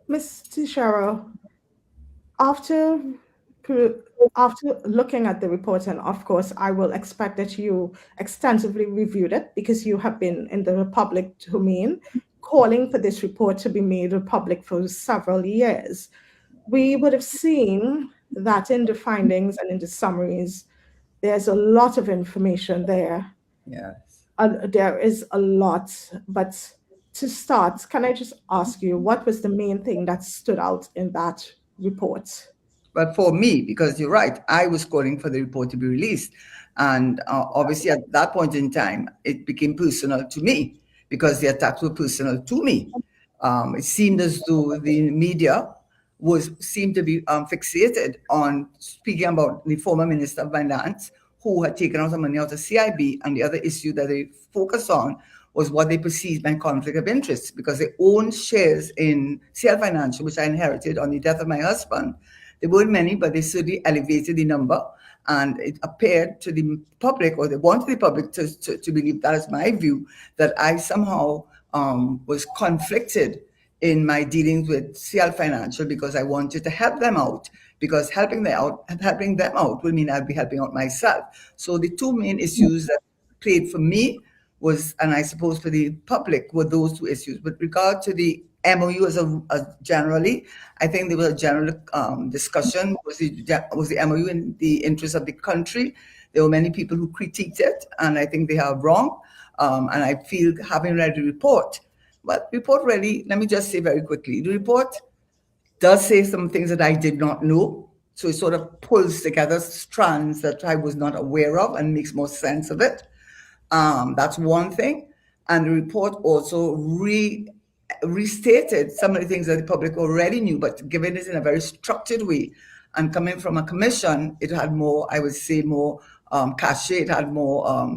Ms. Tishara, after per- after looking at the report, and of course, I will expect that you extensively reviewed it because you have been in the public domain calling for this report to be made public for several years. We would have seen that in the findings and in the summaries, there's a lot of information there. Yes. There is a lot, but to start, can I just ask you what was the main thing that stood out in that report? But for me, because you're right, I was calling for the report to be released. And obviously, at that point in time, it became personal to me because the attacks were personal to me. It seemed as though the media was seemed to be fixated on speaking about the former Minister of Finance who had taken out the money out of CIB, and the other issue that they focused on was what they perceived by conflict of interest because they owned shares in CL Financial, which I inherited on the death of my husband. There weren't many, but they certainly elevated the number. And it appeared to the public, or they wanted the public to believe, that is my view, that I somehow was conflicted in my dealings with CL Financial because I wanted to help them out. Because helping them out will mean I'll be helping out myself. So the two main issues that played for me was, and I suppose for the public, were those two issues. With regard to the MOU as generally, I think there was a general discussion. Was the MOU in the interest of the country? There were many people who critiqued it, and I think they are wrong. And I feel, having read the report, but report really, let me just say very quickly, the report does say some things that I did not know. So it sort of pulls together strands that I was not aware of and makes more sense of it. That's one thing. And the report also restated some of the things that the public already knew, but given it in a very structured way. And coming from a commission, it had more, I would say, more cachet. It had more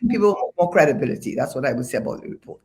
people, more credibility. That's what I would say about the report.